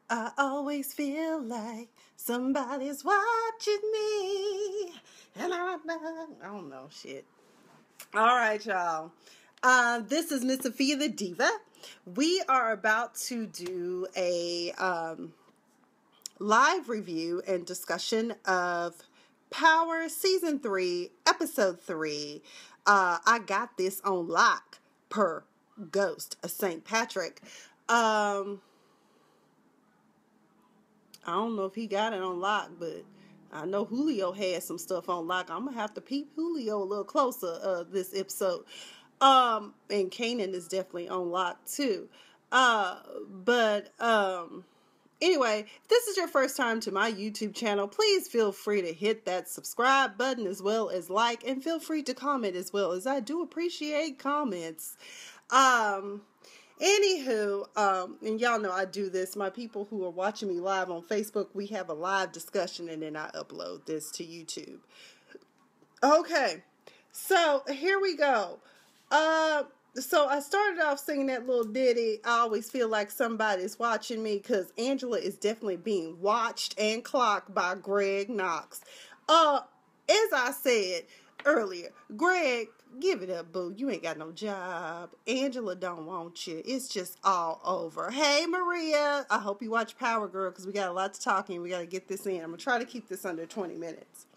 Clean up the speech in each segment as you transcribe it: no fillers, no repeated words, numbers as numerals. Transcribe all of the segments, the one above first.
I always feel like somebody's watching me. And I don't know shit. All right, y'all. This is Miss Sophia the Diva. We are about to do a live review and discussion of Power Season 3, Episode 3. I got this on lock per Ghost of St. Patrick. I don't know if he got it on lock, but I know Julio had some stuff on lock. I'm going to have to peep Julio a little closer this episode. And Kanan is definitely on lock too. Anyway, if this is your first time to my YouTube channel, please feel free to hit that subscribe button as well as like, and feel free to comment as well, as I do appreciate comments. Anywho, and y'all know I do this. My people who are watching me live on Facebook, we have a live discussion and then I upload this to YouTube. Okay, so here we go. So I started off singing that little ditty. I always feel like somebody's watching me, because Angela is definitely being watched and clocked by Greg Knox. As I said earlier, Greg, give it up, boo. You ain't got no job. Angela don't want you. It's just all over. Hey, Maria. I hope you watch Power Girl, because we got a lot to talk and we got to get this in. I'm going to try to keep this under 20 minutes.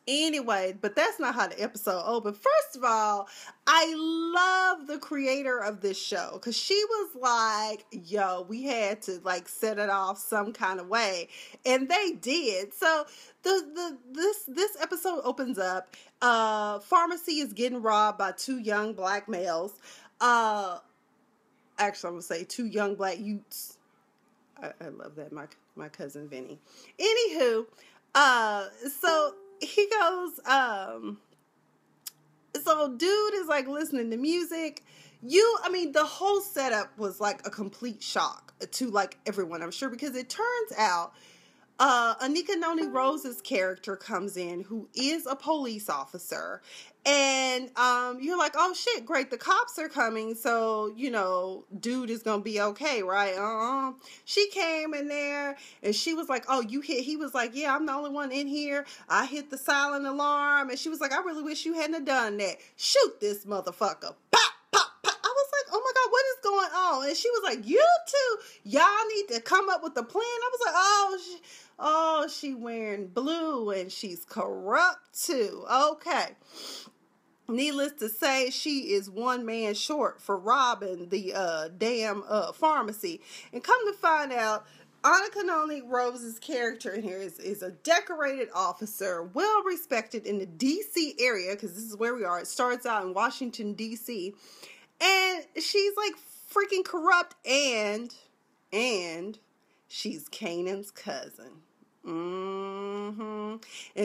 Anyway, but that's not how the episode opened. First of all, I love the creator of this show, because she was like, yo, we had to like set it off some kind of way, and they did. So this episode opens up. Pharmacy is getting robbed by two young black males. Actually, I'm gonna say two young black youths. I love that, my cousin Vinny. Anywho, so he goes, so dude is like listening to music. The whole setup was like a complete shock to like everyone, I'm sure, because it turns out Anika Noni Rose's character comes in, who is a police officer, and you're like, oh shit, great, the cops are coming, so dude is gonna be okay, right? She came in there and she was like, oh, you hit. He was like, yeah, I'm the only one in here. I hit the silent alarm. And she was like, I really wish you hadn't have done that. Shoot this motherfucker. Pop, pop, pop. I was like, oh my God, what is going on? And she was like, you two, y'all need to come up with a plan. I was like, oh, she wearing blue and she's corrupt too. Okay. Needless to say, she is one man short for robbing the damn pharmacy. And come to find out, Anika Noni Rose's character in here is a decorated officer, well respected in the D.C. area, because this is where we are. It starts out in Washington, D.C. And she's like freaking corrupt, and she's Kanan's cousin. And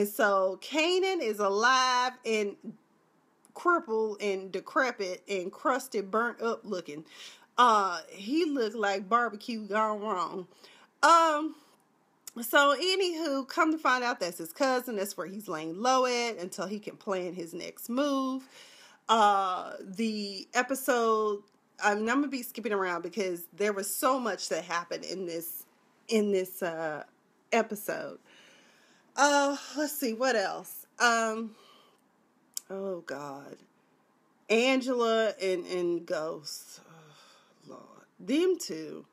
so Kanan is alive and crippled and decrepit and crusted, burnt up looking. He looked like barbecue gone wrong. So anywho, come to find out that's his cousin. That's where he's laying low at until he can plan his next move. The episode, I'm gonna be skipping around because there was so much that happened in this episode. Let's see what else. Oh God, Angela and Ghost. Oh, Lord, them two.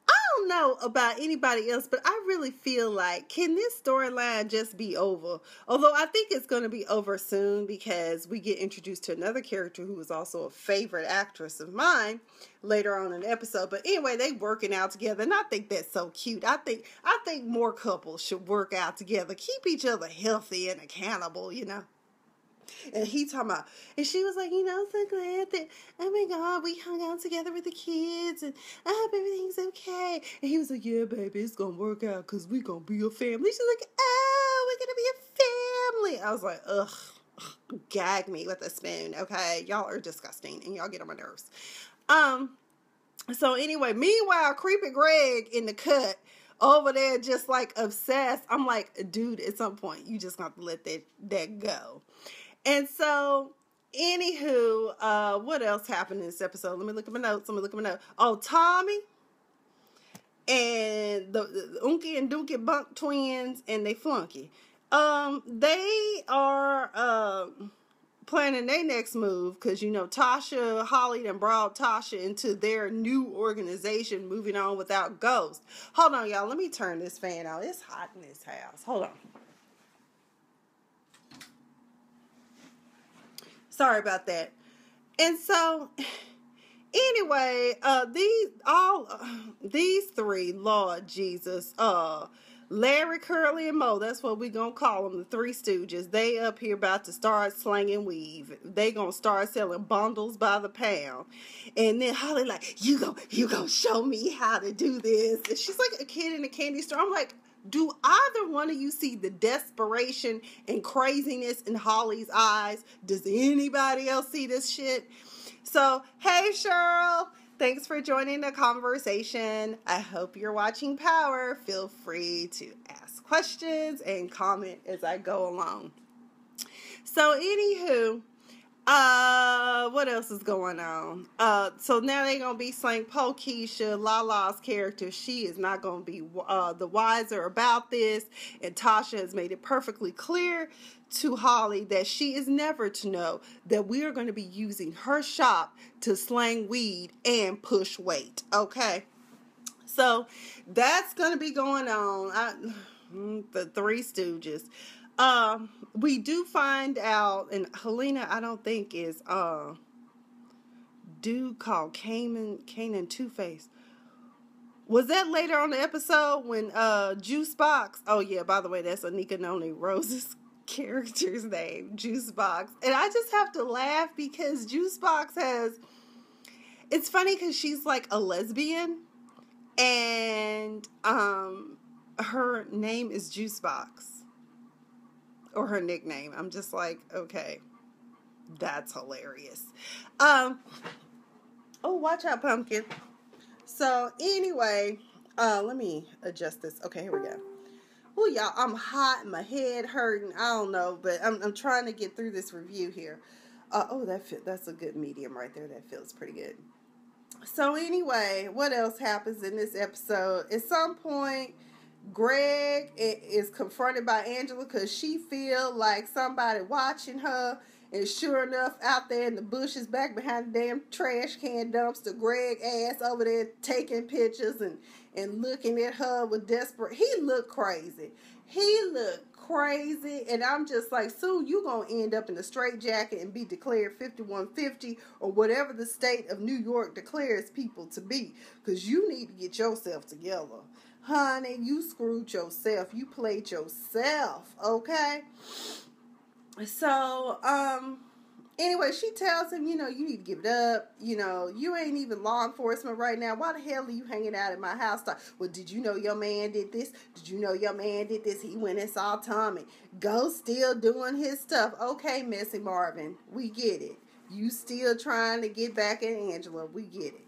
I don't know about anybody else, but I really feel like, can this storyline just be over? Although I think it's going to be over soon, because we get introduced to another character who is also a favorite actress of mine later on in the episode. But anyway, they working out together, and I think that's so cute. I think more couples should work out together, keep each other healthy and accountable, And he talking about, and she was like, I'm so glad that, oh my God, we hung out together with the kids, and I hope everything's okay. And he was like, yeah, baby, it's going to work out, because we going to be a family. She's like, oh, we're going to be a family. I was like, ugh, gag me with a spoon, okay? Y'all are disgusting, and y'all get on my nerves. So anyway, meanwhile, creepy Greg in the cut, over there just like obsessed. I'm like, dude, at some point, you just got to let that go. And so, Anywho, what else happened in this episode? Let me look at my notes. Oh, Tommy and the Unky and Dookie Bunk twins and they flunky. They are planning their next move because Tasha, Holly, and brought Tasha into their new organization, moving on without Ghost. Hold on, y'all. Let me turn this fan out. It's hot in this house. Hold on. Sorry about that. And so, anyway, these three, Lord Jesus, Larry, Curly, and Mo, that's what we gonna call them, the three Stooges. They up here about to start slanging weave. They gonna start selling bundles by the pound. And then Holly like, you go show me how to do this. And she's like a kid in a candy store. I'm like, do either one of you see the desperation and craziness in Holly's eyes? Does anybody else see this shit? So, hey, Cheryl. Thanks for joining the conversation. I hope you're watching Power. Feel free to ask questions and comment as I go along. So, anywho, what else is going on? So now they're going to be slaying Keshia, Lala's character. She is not going to be the wiser about this. And Tasha has made it perfectly clear to Holly that she is never to know that we are going to be using her shop to slang weed and push weight. Okay? So that's going to be going on. The Three Stooges. We do find out, and Helena, I don't think is dude called Kanan Two-Face. Was that later on the episode when Juicebox? Oh yeah, by the way, that's Anika Noni Rose's character's name, Juicebox. And I just have to laugh because Juicebox has. It's funny because she's like a lesbian, and her name is Juicebox. Or her nickname. I'm just like, okay, that's hilarious. Oh, watch out, pumpkin. So anyway, let me adjust this. Okay, here we go. Oh, y'all, I'm hot, my head hurting. I don't know, but I'm trying to get through this review here. That's a good medium right there. That feels pretty good. So anyway, what else happens in this episode? At some point, Greg is confronted by Angela because she feel like somebody watching her, and sure enough, out there in the bushes back behind the damn trash can dumpster, Greg ass over there taking pictures and looking at her with desperate. He looked crazy, and I'm just like, soon you gonna end up in a straitjacket and be declared 5150 or whatever the state of New York declares people to be, because you need to get yourself together. Honey, you screwed yourself. You played yourself, okay? So, anyway, she tells him, you need to give it up. You ain't even law enforcement right now. Why the hell are you hanging out at my house? Well, did you know your man did this? Did you know your man did this? He went and saw Tommy. Ghost still doing his stuff. Okay, Messy Marvin, we get it. You still trying to get back at Angela. We get it.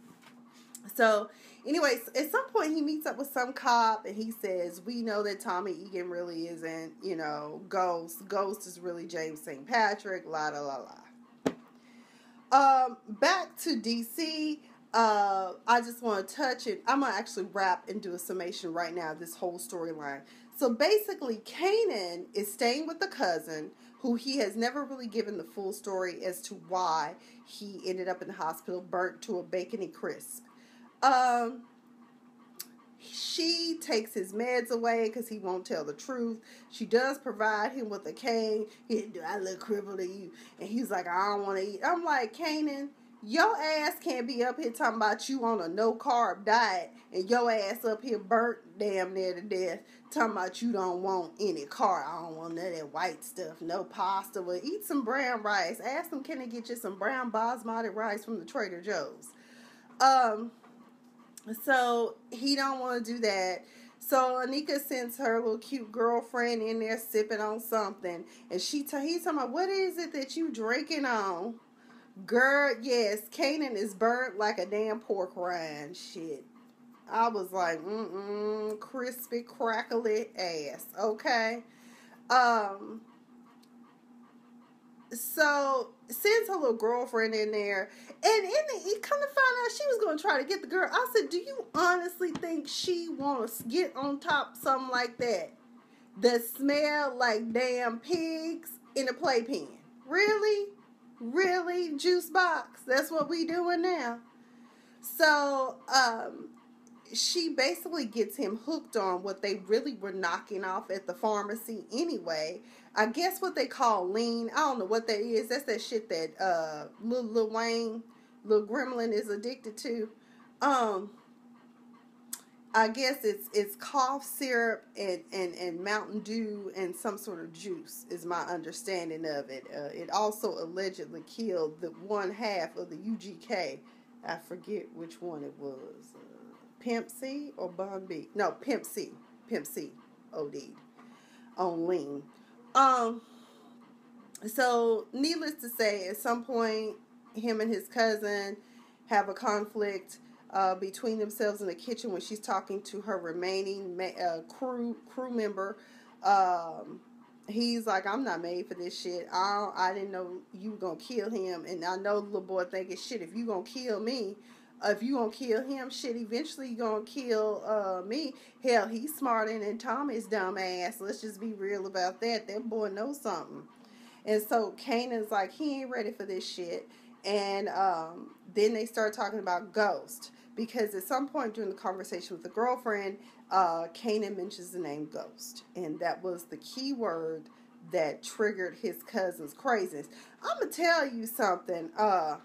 So, anyways, at some point he meets up with some cop and he says, we know that Tommy Egan really isn't, Ghost. Ghost is really James St. Patrick, la la la la. Back to DC, I just want to touch it. I'm going to actually wrap and do a summation right now, this whole storyline. So basically, Kanan is staying with the cousin who he has never really given the full story as to why he ended up in the hospital burnt to a bacony crisp. She takes his meds away because he won't tell the truth. She does provide him with a cane. I look crippled to you. And he's like, I don't want to eat. I'm like, Kanan, your ass can't be up here talking about you on a no-carb diet and your ass up here burnt damn near to death talking about you don't want any carb. I don't want none of that white stuff. No pasta. Well, eat some brown rice. Ask them, can they get you some brown basmati rice from the Trader Joe's? So he don't want to do that. So Anika sends her little cute girlfriend in there sipping on something. And he's talking about, what is it that you drinking on? Girl, yes, Kanan is burnt like a damn pork rind. Shit. I was like, crispy, crackly ass. Okay. So sends her little girlfriend in there, and he kind of found out she was going to try to get the girl. I said, do you honestly think she wants to get on top of something like that smell like damn pigs in a playpen? Really? Really, Juicebox? That's what we doing now? So, she basically gets him hooked on what they really were knocking off at the pharmacy anyway. I guess what they call lean. I don't know what that is. That's that shit that Lil Wayne, Lil Gremlin is addicted to. I guess it's cough syrup and Mountain Dew and some sort of juice is my understanding of it. It also allegedly killed the one half of the UGK. I forget which one it was. Pimp C or Bon B? No, Pimp C. Pimp C OD'd on lean. So needless to say, at some point, him and his cousin have a conflict between themselves in the kitchen when she's talking to her remaining crew member. He's like, I'm not made for this shit. I didn't know you were gonna kill him, and I know the little boy thinking, shit, if you gonna kill me, if you gonna kill him, shit, eventually you gonna kill me. Hell, he's smarter than Tommy's dumb ass. Let's just be real about that. That boy knows something. And so Kanan's like, he ain't ready for this shit. And then they start talking about Ghost. Because at some point during the conversation with the girlfriend, Kanan mentions the name Ghost. And that was the key word that triggered his cousin's craziness. I'm going to tell you something. Girl,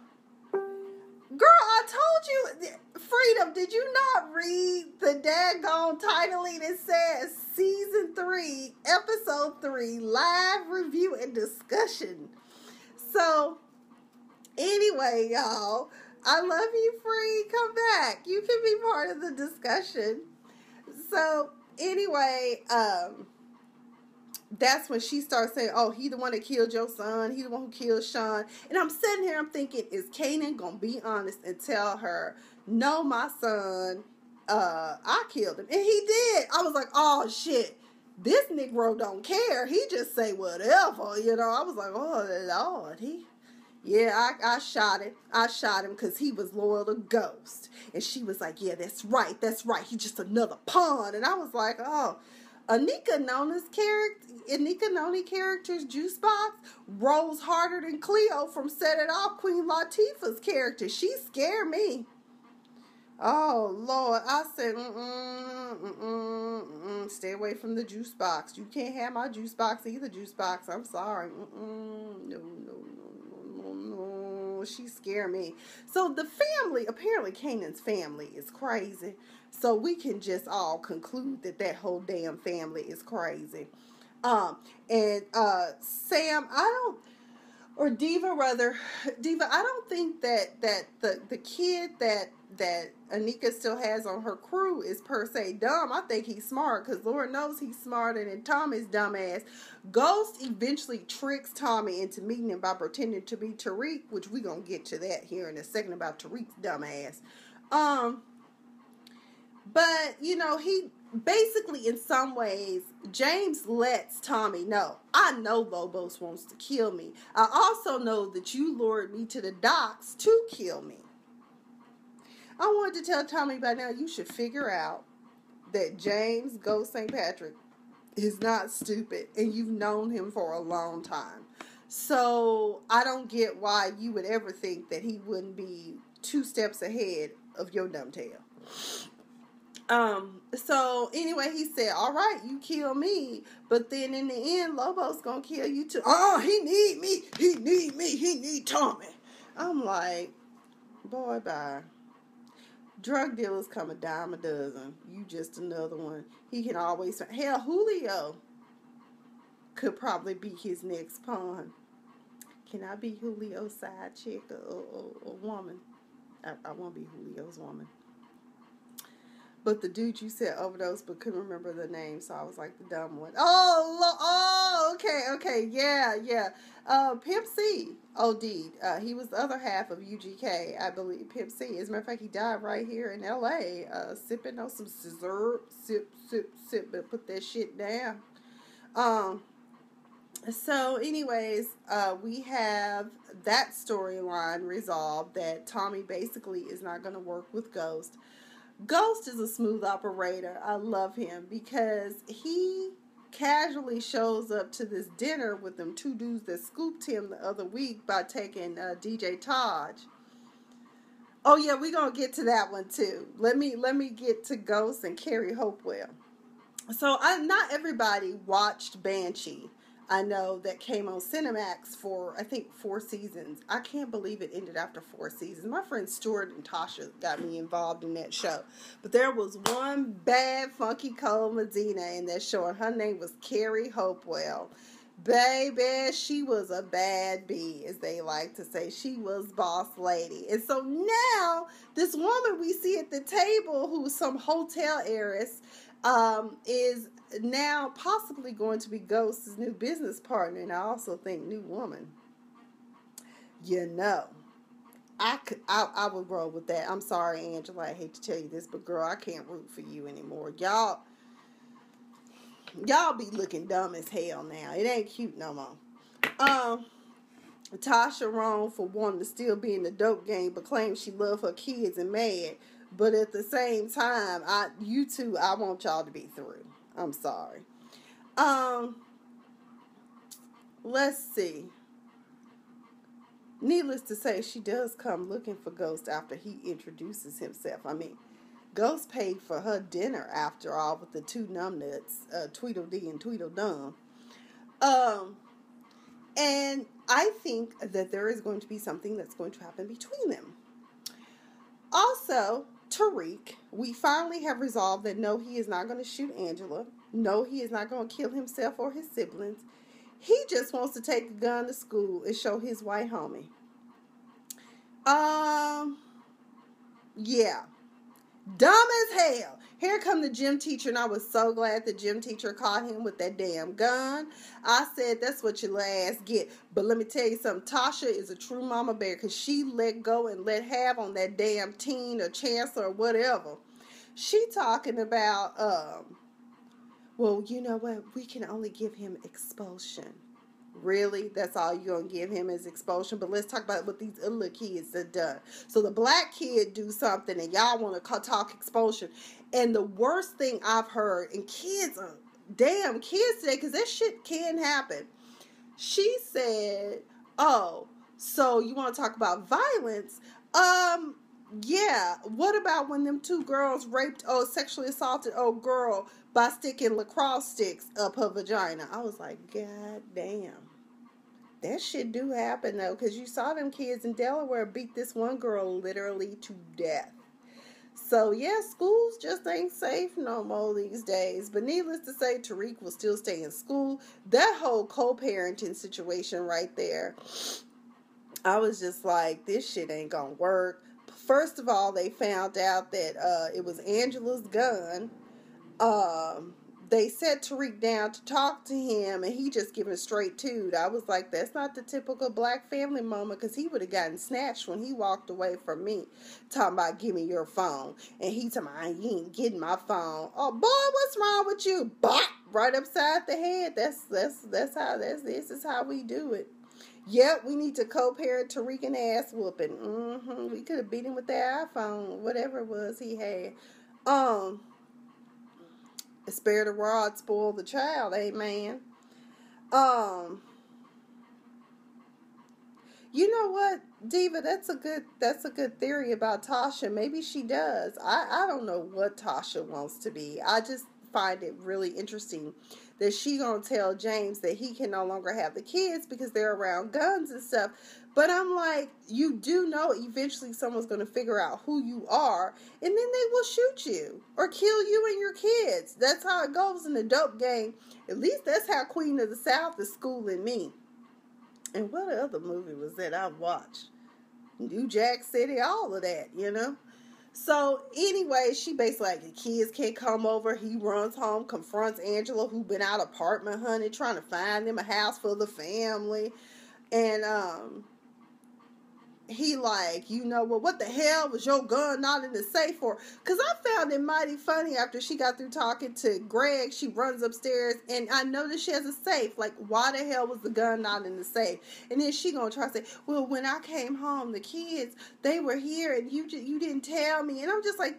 I told you, Freedom, did you not read the daggone title? It says Season 3, Episode 3, Live Review and Discussion. So, anyway, y'all, I love you, Free. Come back. You can be part of the discussion. So, anyway, that's when she starts saying, oh, he the one that killed your son. He the one who killed Sean. And I'm sitting here, I'm thinking, is Kanan going to be honest and tell her, no, my son, I killed him. And he did. I was like, oh, shit. This Negro don't care. He just say whatever, you know. I was like, oh, Lord. I shot him. I shot him because he was loyal to Ghost. And she was like, yeah, that's right. That's right. He's just another pawn. And I was like, oh. Anika Nona's character's Juicebox rolls harder than Cleo from Set It Off, Queen Latifah's character. She scared me. Oh, Lord. I said, stay away from the Juicebox. You can't have my Juicebox either, Juicebox. I'm sorry. No. She scared me. So the family, apparently Kanan's family is crazy. So we can just all conclude that whole damn family is crazy. Sam, Diva, I don't think that the kid that Anika still has on her crew is per se dumb. I think he's smart because Lord knows he's smarter than Tommy's dumbass. Ghost eventually tricks Tommy into meeting him by pretending to be Tariq, which we're going to get to that here in a second about Tariq's dumbass. But, you know, he basically, in some ways, James lets Tommy know, I know Lobos wants to kill me. I also know that you lured me to the docks to kill me. I wanted to tell Tommy by now, you should figure out that James Ghost St. Patrick is not stupid, and you've known him for a long time. So I don't get why you would ever think that he wouldn't be 2 steps ahead of your dumb tail. So anyway, he said, all right, you kill me, but then in the end, Lobo's gonna kill you too. Oh, he need Tommy. I'm like, boy, bye. Drug dealers come a dime a dozen. You just another one. He can always, hell, Julio could probably be his next pawn. Can I be Julio's side chick or woman? I want to be Julio's woman. But the dude you said overdosed but couldn't remember the name, so I was like the dumb one. Okay, yeah. Pimp C OD'd. He was the other half of UGK, I believe. Pimp C. As a matter of fact, he died right here in LA, sipping on some scissor, sip, but put that shit down. So, anyways, we have that storyline resolved that Tommy basically is not going to work with Ghost. Ghost is a smooth operator. I love him because he casually shows up to this dinner with them two dudes that scooped him the other week by taking DJ Taj. Oh yeah, we're gonna get to that one too. Let me get to Ghost and Carrie Hopewell. So not everybody watched Banshee. I know that came on Cinemax for I think 4 seasons. I can't believe it ended after 4 seasons. My friend Stuart and Tasha got me involved in that show. But there was one bad funky cold Medina in that show, and her name was Carrie Hopewell. Baby, she was a bad bee, as they like to say. She was boss lady. And so now, this woman we see at the table, who's some hotel heiress, is now possibly going to be Ghost's new business partner, and I also think new woman. You know, I would roll with that. I'm sorry, Angela, I hate to tell you this, but girl, I can't root for you anymore. Y'all be looking dumb as hell now. It ain't cute no more. Tasha wrong for wanting to still be in the dope game, but claims she love her kids and mad. But at the same time, you two, I want y'all to be through. I'm sorry. Let's see. Needless to say, she does come looking for Ghost after he introduces himself. I mean, Ghost paid for her dinner after all with the two numbnuts, Tweedledee and Tweedledum. And I think that there is going to be something that's going to happen between them. Also, Tariq, we finally have resolved that no, he is not going to shoot Angela. No, he is not going to kill himself or his siblings. He just wants to take a gun to school and show his white homie. Yeah. Dumb as hell. Here come the gym teacher, and I was so glad the gym teacher caught him with that damn gun. I said, that's what your ass get. But let me tell you something. Tasha is a true mama bear because she let go and let have on that damn teen or chancellor or whatever. She talking about, well, you know what? We can only give him expulsion. Really? That's all you're going to give him is expulsion? But let's talk about what these other kids have done. So the black kid do something and y'all want to talk expulsion. And the worst thing I've heard, and kids are damn kids today, because that shit can happen. She said, oh, so you want to talk about violence? Yeah. What about when them two girls raped, sexually assaulted old girl by sticking lacrosse sticks up her vagina? I was like, God damn. That shit do happen, though, because you saw them kids in Delaware beat this one girl literally to death. So, yeah, schools just ain't safe no more these days. But needless to say, Tariq will still stay in school. That whole co-parenting situation right there, I was just like, this shit ain't gonna work. First of all, they found out that it was Angela's gun. They set Tariq down to talk to him, and he just giving a straight toot. I was like, that's not the typical black family moment, because he would have gotten snatched when he walked away from me, talking about, give me your phone. And he talking about, you ain't getting my phone. Oh, boy, what's wrong with you? Bop! Right upside the head. This is how we do it. Yep, we need to co-parent Tariq and ass whooping. We could have beat him with that iPhone, whatever it was he had. Spare the rod, spoil the child, amen. You know what, Diva, that's a good theory about Tasha. Maybe she does. I don't know what Tasha wants to be. I just find it really interesting that she gonna tell James that he can no longer have the kids because they're around guns and stuff. But I'm like, you do know eventually someone's going to figure out who you are, and then they will shoot you or kill you and your kids. That's how it goes in the dope game. At least that's how Queen of the South is schooling me. And what other movie was that I watched? New Jack City, all of that, you know? So, anyway, she basically like, the kids can't come over. He runs home, confronts Angela, who been out apartment hunting, trying to find them a house for the family. And, he like, you know, well, what the hell was your gun not in the safe for? Because I found it mighty funny after she got through talking to Greg. She runs upstairs, and I noticed she has a safe. Like, why the hell was the gun not in the safe? And then she gonna try to say, well, when I came home, the kids, they were here, and you didn't tell me. And I'm just like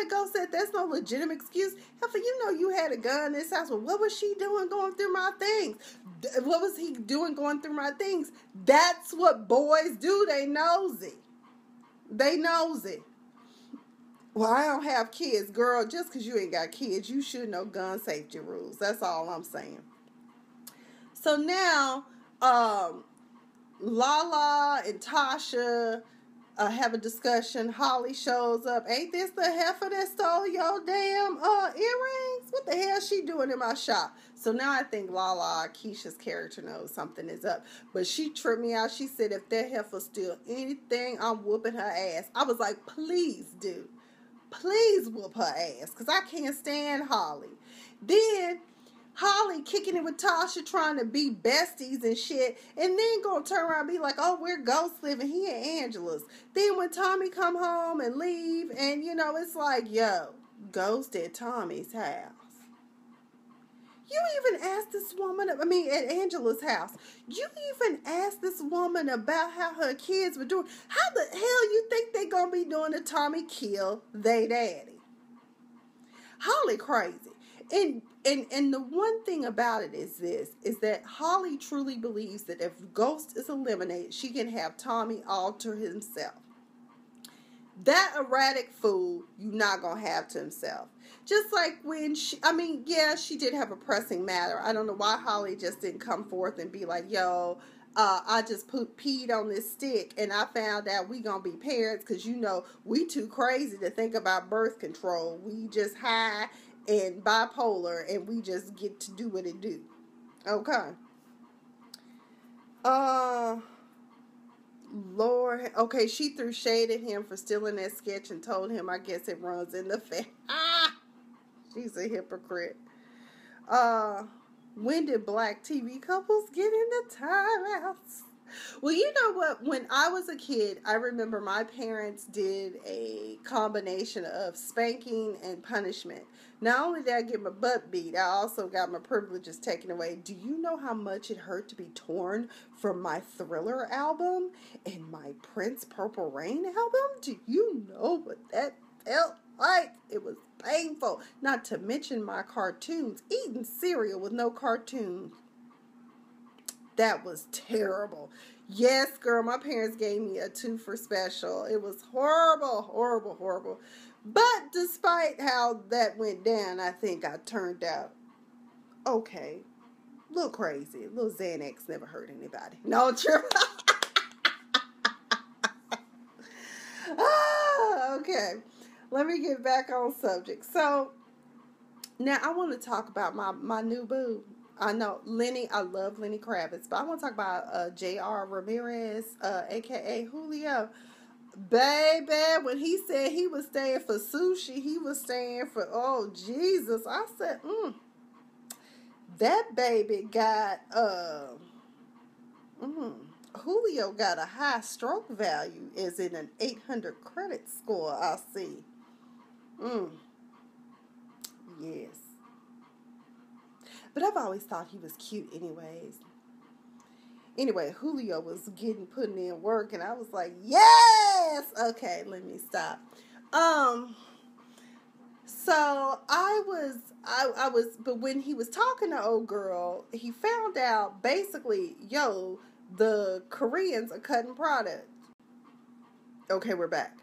Ghost said, that's no legitimate excuse. Heifer, you know you had a gun in this house. Well, what was she doing going through my things? What was he doing going through my things? That's what boys do. They nosy. They nosy. Well, I don't have kids. Girl, just because you ain't got kids, you should know gun safety rules. That's all I'm saying. So now, Lala and Tasha have a discussion. Holly shows up. Ain't this the heifer that stole your damn earrings? What the hell she doing in my shop? So now I think Lala, Keisha's character, knows something is up. But she tripped me out. She said if that heifer steal anything, I'm whooping her ass. I was like, please, dude. Please whoop her ass. Because I can't stand Holly. Then Holly kicking it with Tasha, trying to be besties and shit, and then gonna turn around and be like, oh, we're ghost living here at Angela's. Then when Tommy come home and leave, and you know, it's like, yo, ghost at Tommy's house. You even asked this woman, at Angela's house, you even asked this woman about how her kids were doing. How the hell you think they gonna be doing to Tommy kill they daddy? Holly crazy. And the one thing about it is that Holly truly believes that if Ghost is eliminated, she can have Tommy alter himself. That erratic fool, you're not going to have to himself. Just like when she did have a pressing matter. I don't know why Holly just didn't come forth and be like, yo, I just peed on this stick and I found out we going to be parents because, you know, we too crazy to think about birth control. We just high and bipolar, and we just get to do what it do. Okay. Lord. Okay, she threw shade at him for stealing that sketch and told him, I guess it runs in the family. She's a hypocrite. When did black TV couples get into timeouts? Well, you know what? When I was a kid, I remember my parents did a combination of spanking and punishment. Not only did I get my butt beat, I also got my privileges taken away. Do you know how much it hurt to be torn from my Thriller album and my Prince Purple Rain album? Do you know what that felt like? It was painful. Not to mention my cartoons. Eating cereal with no cartoons. That was terrible. Yes, girl, my parents gave me a 2 for special. It was horrible, horrible, horrible. But despite how that went down, I think I turned out okay. A little crazy. A little Xanax never hurt anybody. No, true. Okay. Let me get back on subject. So, now I want to talk about my new boo. I know Lenny, I love Lenny Kravitz, but I want to talk about J.R. Ramirez, a.k.a. Julio. Baby, when he said he was staying for sushi, he was staying for, oh, Jesus. I said, that baby got, Julio got a high stroke value, as in an 800 credit score, I see. Yes. But I've always thought he was cute anyways. Anyway, Julio was putting in work, and I was like, yes! Okay, let me stop. So I was, but when he was talking to old girl, he found out basically, yo, the Koreans are cutting product. Okay, we're back.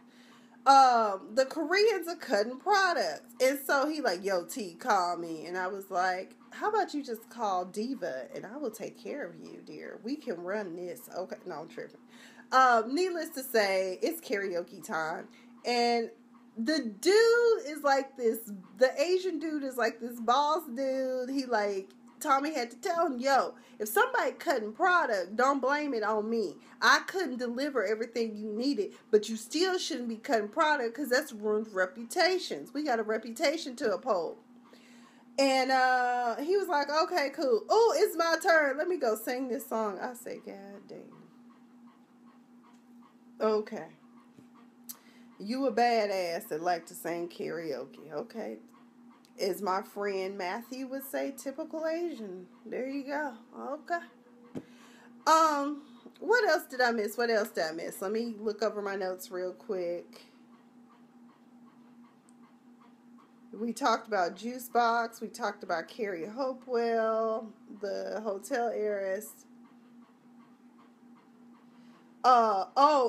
The Koreans are cutting products. And so he like, yo, T, call me. And I was like, how about you just call Diva and I will take care of you, dear. We can run this. Okay. No, I'm tripping. Needless to say, it's karaoke time. And the dude is like this, the Asian dude is like this boss dude. He like, Tommy had to tell him, yo, if somebody cutting product, don't blame it on me. I couldn't deliver everything you needed, but you still shouldn't be cutting product because that's ruined reputations. We got a reputation to uphold. And he was like, okay, cool. Oh, it's my turn. Let me go sing this song. I say, God damn. Okay. You a badass that like to sing karaoke. Okay. As my friend Matthew would say, typical Asian. There you go. Okay. What else did I miss? Let me look over my notes real quick. We talked about Juicebox. We talked about Carrie Hopewell, the hotel heiress.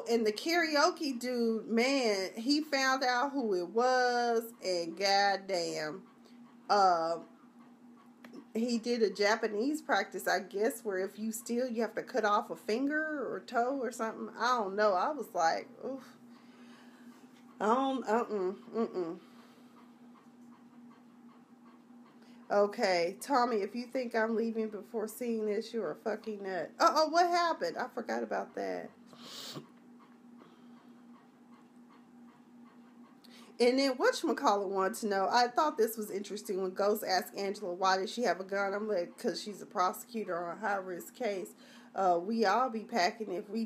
And the karaoke dude, man, he found out who it was, and goddamn, he did a Japanese practice, I guess, where if you steal, you have to cut off a finger or toe or something. I don't know. I was like, oof. Okay, Tommy, if you think I'm leaving before seeing this, you're a fucking nut. What happened? I forgot about that. And then whatchamacallit wanted to know, I thought this was interesting when Ghost asked Angela, why did she have a gun? I'm like, because she's a prosecutor on a high-risk case. We all be packing if we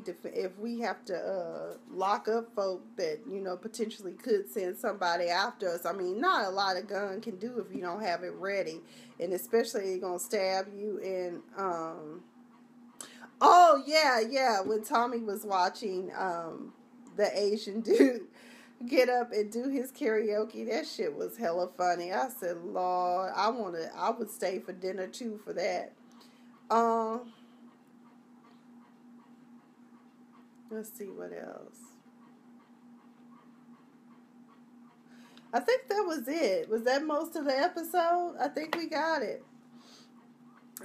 have to lock up folk that, potentially could send somebody after us. I mean, not a lot of gun can do if you don't have it ready. And especially they're going to stab you. And, when Tommy was watching the Asian dude get up and do his karaoke, that shit was hella funny. I said, Lord, I would stay for dinner too for that. Let's see what else. I think that was it. Was that most of the episode? I think we got it.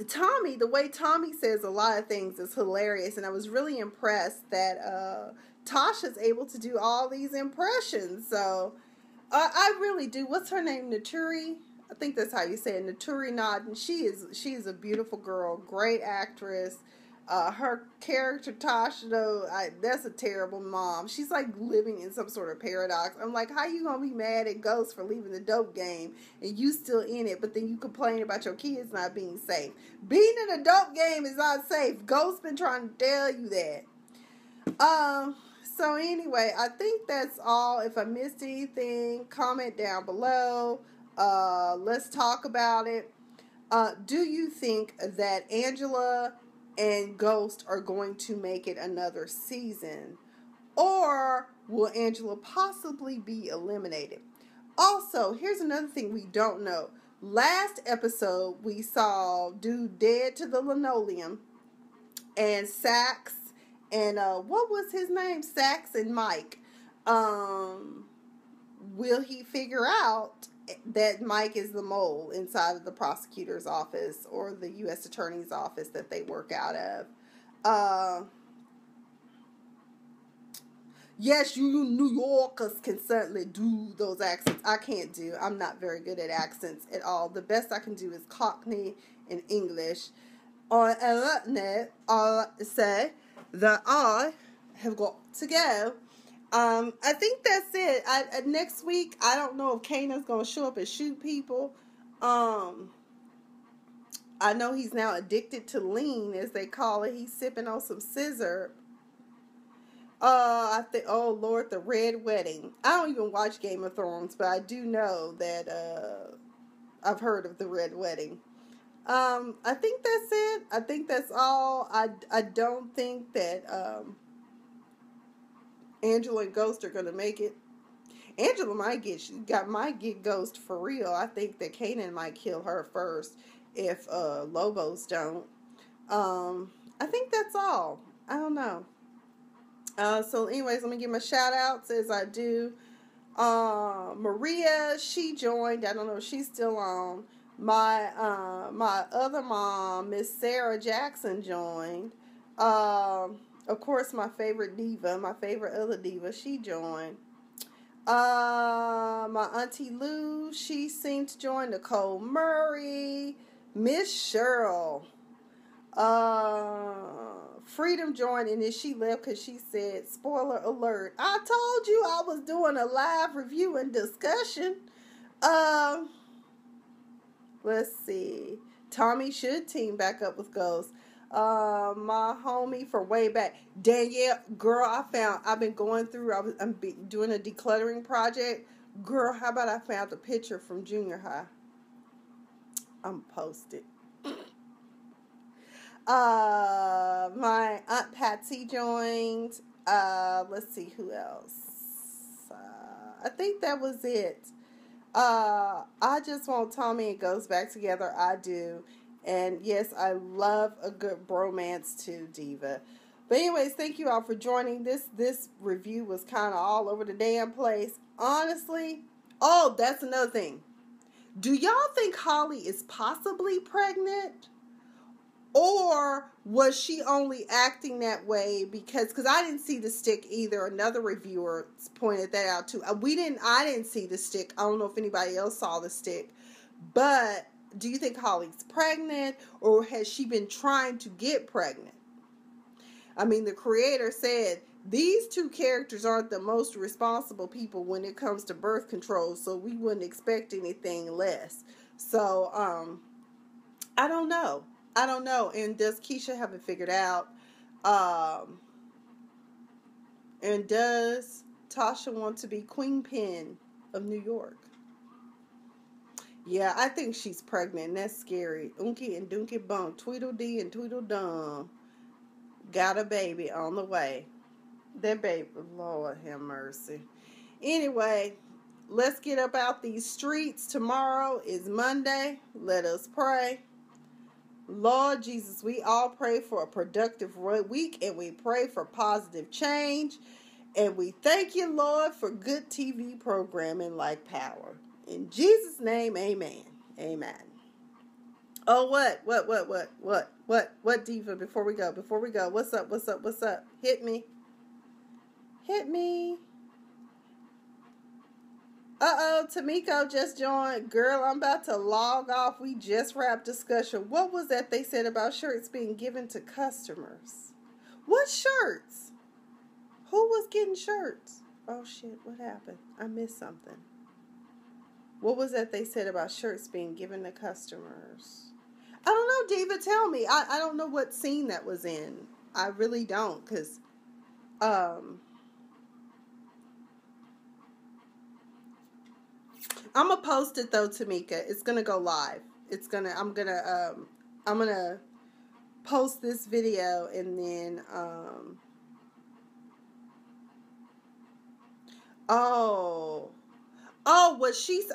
Tommy, the way Tommy says a lot of things is hilarious, and I was really impressed that Tasha's able to do all these impressions. So I really do. What's her name? Naturi? I think that's how you say it. Naturi Nodden. She's a beautiful girl, great actress. Her character, Tasha, though, that's a terrible mom. She's like living in some sort of paradox. I'm like, how you gonna be mad at Ghost for leaving the dope game and you still in it, but then you complain about your kids not being safe? Being in a dope game is not safe. Ghost's been trying to tell you that. So anyway, I think that's all. If I missed anything, comment down below. Let's talk about it. Do you think that Angela and Ghost are going to make it another season? Or will Angela possibly be eliminated? Also, here's another thing we don't know. Last episode, we saw dude dead to the linoleum, and Saxe and what was his name? Saxe and Mike. Will he figure out that Mike is the mole inside of the prosecutor's office or the U.S. attorney's office that they work out of? Yes, you New Yorkers can certainly do those accents. I can't do. I'm not very good at accents at all. The best I can do is Cockney and English. On that note, I'll say that I have got to go. I think that's it. Next week, I don't know if Kanan's going to show up and shoot people. I know he's now addicted to lean, as they call it. He's sipping on some scissor. I think, oh Lord, the Red Wedding. I don't even watch Game of Thrones, but I do know that, I've heard of the Red Wedding. I think that's it. I think that's all. I don't think that, Angela and Ghost are going to make it. Angela might get Ghost for real. I think that Kanan might kill her first if Lobos don't. I think that's all. I don't know. So anyways, let me give my shout outs as I do. Maria, she joined. I don't know if she's still on. My other mom, Miss Sarah Jackson, joined. Of course, my favorite diva, my favorite other diva, she joined. My auntie Lou, she seemed to join. Nicole Murray, Miss Cheryl, Freedom joined, and then she left because she said, spoiler alert, I told you I was doing a live review and discussion. Let's see. Tommy should team back up with Ghost. My homie for way back, Danielle, girl, I've been going through, I'm doing a decluttering project. Girl, how about I found a picture from junior high? I'm posted. My Aunt Patsy joined. Let's see who else. I think that was it. I just want Tommy and Goes Back Together. I do. And yes, I love a good bromance too, Diva. But anyways, thank you all for joining. This review was kind of all over the damn place. Honestly. Oh, that's another thing. Do y'all think Holly is possibly pregnant? Or was she only acting that way because I didn't see the stick either. Another reviewer pointed that out too. I didn't see the stick. I don't know if anybody else saw the stick. But do you think Holly's pregnant, or has she been trying to get pregnant? I mean, the creator said these two characters aren't the most responsible people when it comes to birth control, so we wouldn't expect anything less. So, I don't know. And does Keshia have it figured out? And does Tasha want to be Queenpin of New York? Yeah, I think she's pregnant, and that's scary. Unky and Dunky Bunk, Tweedledee and Tweedledum got a baby on the way. That baby, Lord have mercy. Anyway, let's get up out these streets. Tomorrow is Monday. Let us pray. Lord Jesus, we all pray for a productive week, and we pray for positive change. And we thank you, Lord, for good TV programming like Power. In Jesus' name, amen. Amen. Oh, what, Diva, before we go? What's up? Hit me. Tamiko just joined. Girl, I'm about to log off. We just wrapped discussion. What was that they said about shirts being given to customers? What shirts? Who was getting shirts? Oh, shit, what happened? I missed something. What was that they said about shirts being given to customers? I don't know, Diva, tell me. I don't know what scene that was in. I really don't, because, I'm gonna post it though, Tamika. It's gonna go live. I'm gonna post this video, and then,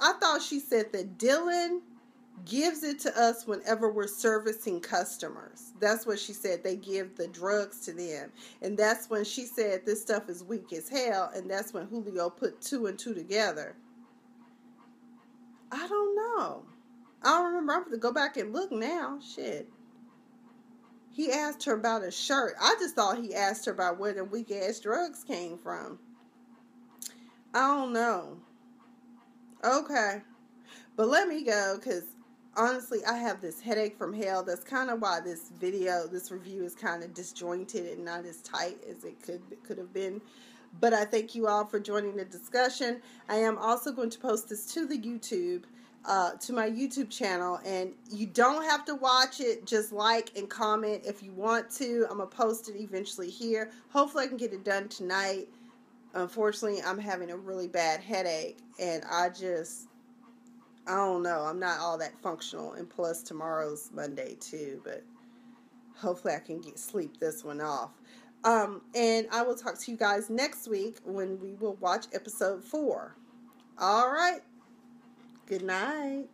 I thought she said that Dylan gives it to us whenever we're servicing customers. That's what she said. They give the drugs to them. And that's when she said this stuff is weak as hell, and that's when Julio put 2 and 2 together. I don't know. I don't remember. I'm going to go back and look now. Shit. He asked her about a shirt. I just thought he asked her about where the weak-ass drugs came from. I don't know. Okay. But let me go, because honestly, I have this headache from hell. That's kind of why this review is kind of disjointed and not as tight as it could have been. But I thank you all for joining the discussion. I am also going to post this to the YouTube, to my YouTube channel. And you don't have to watch it. Just like and comment if you want to. I'm going to post it eventually here. Hopefully I can get it done tonight. Unfortunately, I'm having a really bad headache. And I don't know. I'm not all that functional. And plus tomorrow's Monday too. But hopefully I can sleep this one off. And I will talk to you guys next week when we will watch episode 4. All right. Good night.